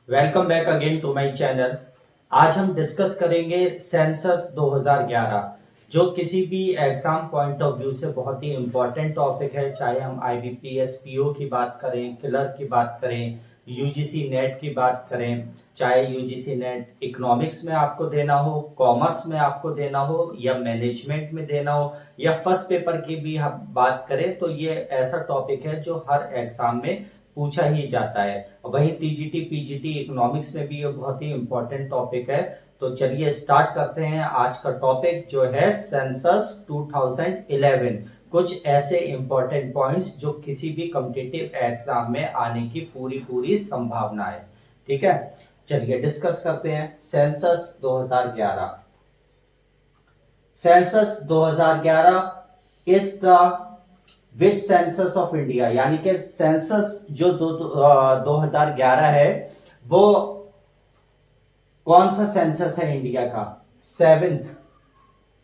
Welcome back again to my channel. आज हम discuss करेंगे सेंसस 2011 जो किसी भी एग्जाम पॉइंट ऑफ व्यू से बहुत ही इम्पोर्टेंट टॉपिक है। चाहे हम आईबीपीएस पीओ की बात करें, क्लर्क की बात करें, यूजीसी नेट की बात करें, चाहे यूजीसी नेट इकोनॉमिक्स में आपको देना हो, कॉमर्स में आपको देना हो, या मैनेजमेंट में देना हो, या फर्स्ट पेपर की भी हम बात करें, तो ये ऐसा टॉपिक है जो हर एग्जाम में पूछा ही जाता है। वहीं टीजीटी पीजीटी इकोनॉमिक्स में भी ये बहुत ही इंपॉर्टेंट टॉपिक है। तो चलिए स्टार्ट करते हैं। आज का टॉपिक जो है सेंसस 2011, कुछ ऐसे इंपॉर्टेंट पॉइंट्स जो किसी भी कॉम्पिटिटिव एग्जाम में आने की पूरी पूरी संभावना है। ठीक है, चलिए डिस्कस करते हैं। Census 2011, census 2011 is the which census of India, यानी कि सेंसस जो 2011 है वो कौन सा सेंसस है इंडिया का? सेवेंथ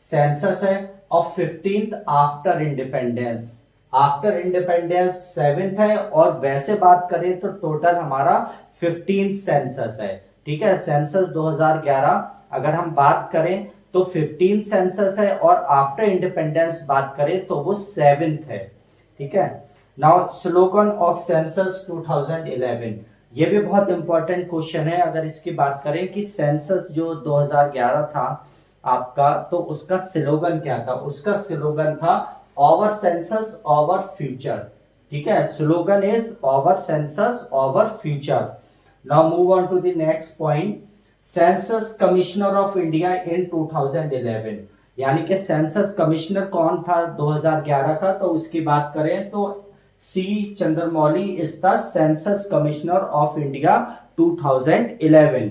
सेंसस है और 15th after independence. After independence seventh है और वैसे बात करें तो टोटल हमारा 15th सेंसस है। ठीक है, सेंसस 2011 अगर हम बात करें तो 15th सेंसस है और आफ्टर इंडिपेंडेंस बात करें तो वो सेवेंथ है। ठीक है, नाउ स्लोगन ऑफ सेंसस 2011, ये भी बहुत इंपॉर्टेंट क्वेश्चन है। अगर इसकी बात करें कि सेंसस जो 2011 था आपका, तो उसका स्लोगन क्या था? उसका स्लोगन था आवर सेंसस आवर फ्यूचर। ठीक है, slogan is our census our future. Now move on to the next point. Census commissioner of India in 2011, यानी कि सेंसस कमिश्नर कौन था 2011 का? तो उसकी बात करें तो C Chandramouli is the census commissioner of India 2011।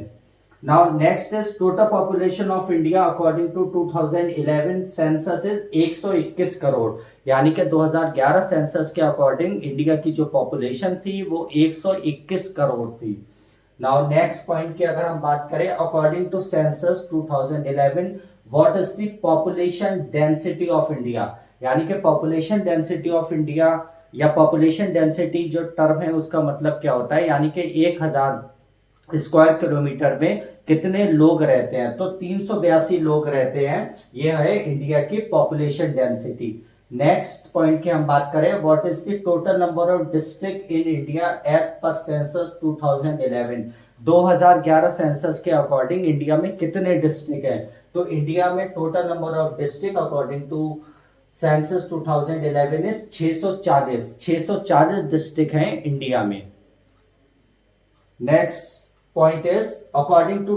Now next is total population of India according to 2011 census is 121 crore, यानी कि 2011 सेंसस के अकॉर्डिंग इंडिया की जो पॉपुलेशन थी वो 121 करोड़ थी। नाउ नेक्स्ट पॉइंट की अगर हम बात करें, according to census 2011 what is the population density of India, यानी कि पॉपुलेशन डेंसिटी ऑफ इंडिया या पॉपुलेशन डेंसिटी जो टर्म है उसका मतलब क्या होता है, यानी कि 1000 स्क्वायर किलोमीटर में कितने लोग रहते हैं? तो 382 लोग रहते हैं। यह है इंडिया की पॉपुलेशन डेंसिटी। नेक्स्ट पॉइंट की हम बात करें, what is the total number of district in India as per census 2011। 2011 census के अकॉर्डिंग इंडिया में कितने डिस्ट्रिक्ट हैं? तो इंडिया में total number of district according to census 2011 is 640 district हैं इंडिया में। Next point is according to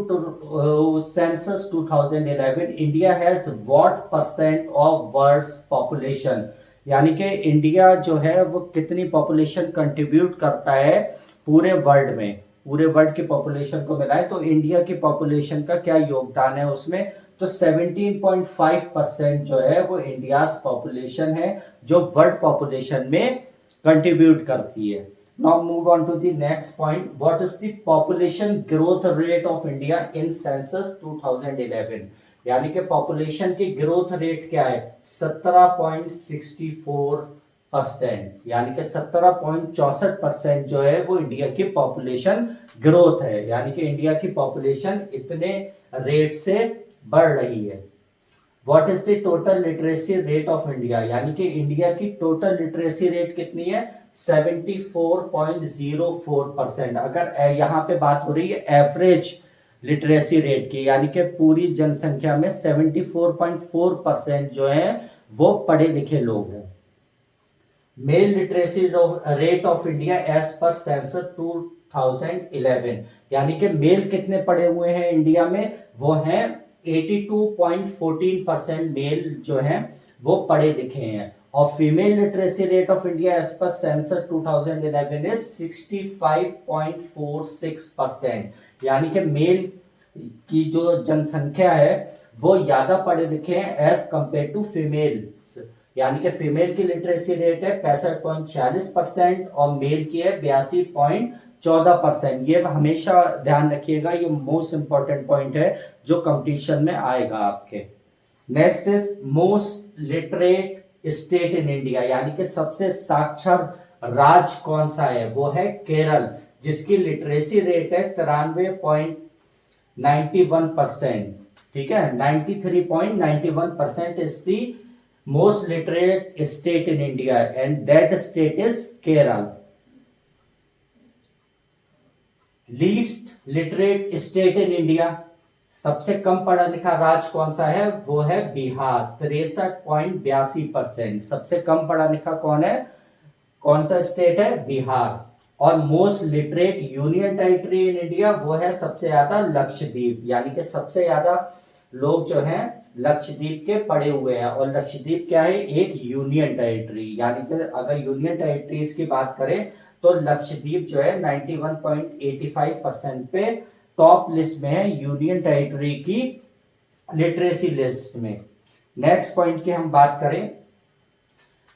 census 2011 India has what percent of world's population, यानी कि इंडिया जो है वो कितनी पॉपुलेशन कंट्रीब्यूट करता है पूरे वर्ल्ड में? पूरे वर्ल्ड की पॉपुलेशन को मिलाए तो इंडिया की पॉपुलेशन का क्या योगदान है उसमें? तो 17.5% जो है वो इंडिया पॉपुलेशन है जो वर्ल्ड पॉपुलेशन में कंट्रीब्यूट करती है। Now move on to the next point. What is the population growth rate of India in census 2011? यानी कि पॉपुलेशन की ग्रोथ रेट क्या है? 17.64%, यानी कि 17.64% जो है वो इंडिया की पॉपुलेशन ग्रोथ है, यानी कि इंडिया की पॉपुलेशन इतने रेट से बढ़ रही है। What is the total literacy rate of India, यानी कि इंडिया की टोटल लिटरेसी रेट कितनी है? 74.04%। अगर यहाँ पे बात हो रही है एवरेज लिटरेसी रेट की, यानी कि पूरी जनसंख्या में 74.4% जो है वो पढ़े लिखे लोग हैं। Male literacy rate of India as per census 2011, यानी कि मेल कितने पढ़े हुए हैं इंडिया में? वो हैं 82.14% मेल जो हैं वो पढ़े लिखे हैं। और female literacy rate of India as per census 2011 is 65.46%, यानी कि मेल की जो जनसंख्या है वो ज्यादा पढ़े लिखे हैं एज कंपेयर टू फीमेल्स, यानी कि फीमेल की लिटरेसी रेट है 65.46% और मेल की है 82.14%। ये हमेशा ध्यान रखिएगा, ये मोस्ट इंपॉर्टेंट पॉइंट है जो कंपटीशन में आएगा आपके। Next is most literate state in India, यानी कि सबसे साक्षर राज्य कौन सा है? वो है केरल। जिसकी लिटरेसी रेट है 93.91%, ठीक है। 93.91% is the most literate state in India and that state is Kerala. Least literate state in India, सबसे कम पढ़ा लिखा राज्य कौन सा है, वो है बिहार, 63.82%। सबसे कम पढ़ा लिखा कौन है, कौन सा स्टेट है, बिहार। और most literate union territory in India, वो है सबसे ज्यादा लक्षद्वीप, यानी कि सबसे ज्यादा लोग जो हैं लक्षद्वीप के पड़े हुए हैं। और लक्षद्वीप क्या है, एक यूनियन टेरिटरी, यानी कि अगर यूनियन टेरिटरीज की बात करें तो लक्षद्वीप जो है 91.85% पे टॉप लिस्ट में है यूनियन टेरिटरी की लिटरेसी लिस्ट में। नेक्स्ट पॉइंट की हम बात करें,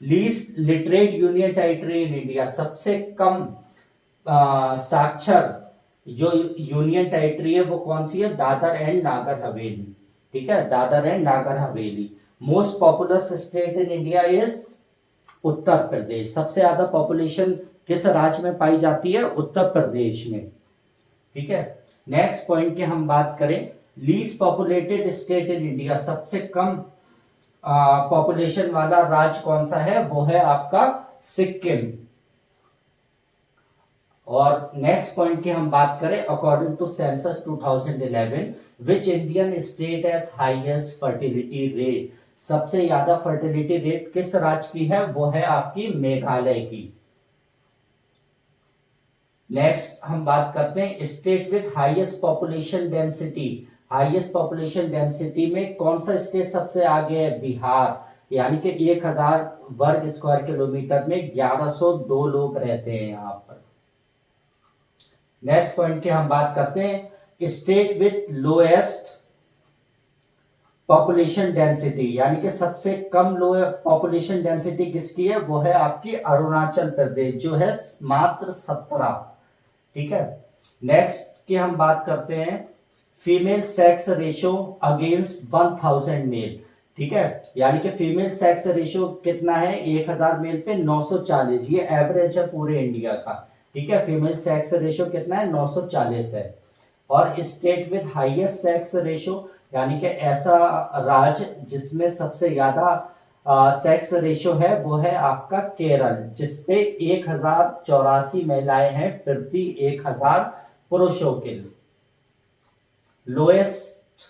least literate union territory in India, सबसे कम साक्षर जो यूनियन टेरिटरी है वो कौन सी है, दादर एंड नागर हवेली, ठीक है, Dadar and Nagar Haveli. Most populous state in India is Uttar Pradesh, सबसे ज्यादा पॉपुलेशन किस राज्य में पाई जाती है, उत्तर प्रदेश में, ठीक है। नेक्स्ट पॉइंट की हम बात करें, least populated state in India, सबसे कम पॉपुलेशन वाला राज्य कौन सा है, वो है आपका सिक्किम। और नेक्स्ट पॉइंट की हम बात करें, according to census 2011 which Indian state has highest fertility rate, सबसे ज्यादा फर्टिलिटी रेट किस राज्य की है, वो है आपकी मेघालय की। नेक्स्ट हम बात करते हैं state with highest population density, highest population density में कौन सा स्टेट सबसे आगे है, बिहार, यानी कि 1000 वर्ग स्क्वायर किलोमीटर में 1102 लोग रहते हैं यहाँ पर। नेक्स्ट पॉइंट की हम बात करते हैं state with lowest population density, यानी कि सबसे कम लो पॉपुलेशन डेंसिटी किसकी है, वो है आपकी अरुणाचल प्रदेश, जो है मात्र 17, ठीक है। नेक्स्ट की हम बात करते हैं female sex ratio against 1000 male, ठीक है, यानी कि फीमेल सेक्स रेशियो कितना है, 1000 मेल पे 940, ये एवरेज है पूरे इंडिया का, ठीक है। फीमेल सेक्स रेशियो कितना है, 940 है। और state with highest sex ratio, यानी कि ऐसा राज्य जिसमें सबसे ज्यादा सेक्स रेशियो है, वो है आपका केरल, जिसपे 1084 महिलाएं हैं प्रति 1000 पुरुषों के। लोएस्ट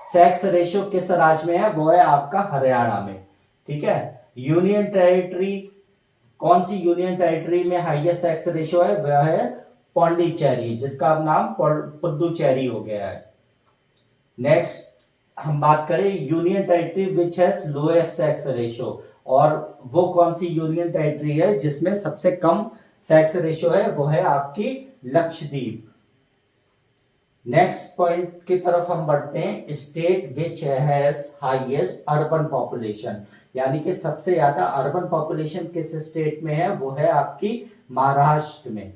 सेक्स रेशियो किस राज्य में है, वो है आपका हरियाणा में, ठीक है। यूनियन टेरिटरी, कौन सी यूनियन टेरिटरी में हाईएस्ट सेक्स रेशियो है, वह है पौंडीचेरी, जिसका अब नाम पुडुचेरी हो गया है। नेक्स्ट हम बात करें union territory which has lowest sex ratio, और वो कौन सी यूनियन टेरिटरी है जिसमें सबसे कम सेक्स रेशियो है, वो है आपकी लक्षद्वीप। नेक्स्ट पॉइंट की तरफ हम बढ़ते हैं, state which has highest urban population, यानी कि सबसे ज्यादा अर्बन पॉपुलेशन किस स्टेट में है, वो है आपकी महाराष्ट्र में।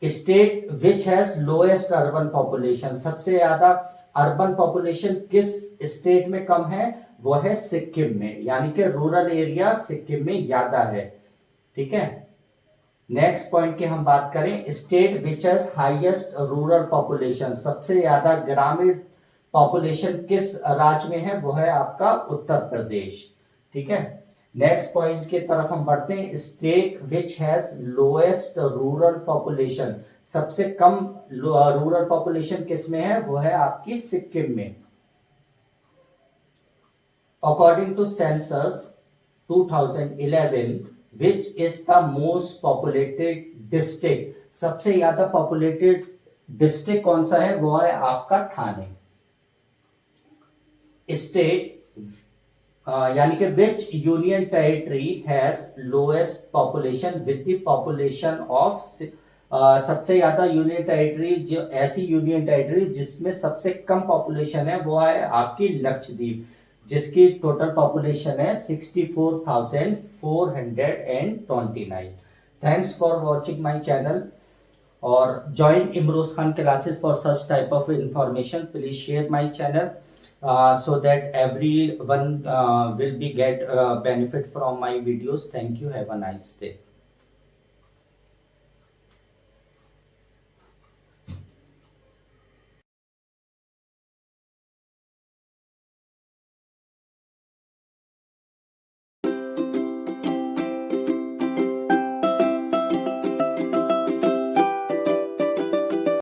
State which has lowest urban population, सबसे ज्यादा अर्बन पॉपुलेशन किस स्टेट में कम है, वो है सिक्किम में, यानी कि रूरल एरिया सिक्किम में ज्यादा है, ठीक है। नेक्स्ट पॉइंट की हम बात करें, state which has highest rural population, सबसे ज्यादा ग्रामीण पॉपुलेशन किस राज्य में है, वो है आपका उत्तर प्रदेश, ठीक है। नेक्स्ट पॉइंट की तरफ हम बढ़ते हैं, state which has lowest rural population, सबसे कम रूरल पॉपुलेशन किस में है, वो है आपकी सिक्किम में। According to census 2011 which is the most populated district, सबसे ज्यादा पॉपुलेटेड डिस्ट्रिक्ट कौन सा है, वो है आपका थाने। स्टेट यानी कि विच union territory has lowest population with the population of, सबसे ज्यादा यूनियन टेरिटरी, जो ऐसी यूनियन टेरिटरी जिसमें सबसे कम पॉपुलेशन है, वो है आपकी लक्षद्वीप, जिसकी टोटल पॉपुलेशन है 64,429। Thanks for watching my channel, और join Imroz Khan classes for such type of information. Please share my channel so that everyone will be get benefit from my videos. Thank you. Have a nice day.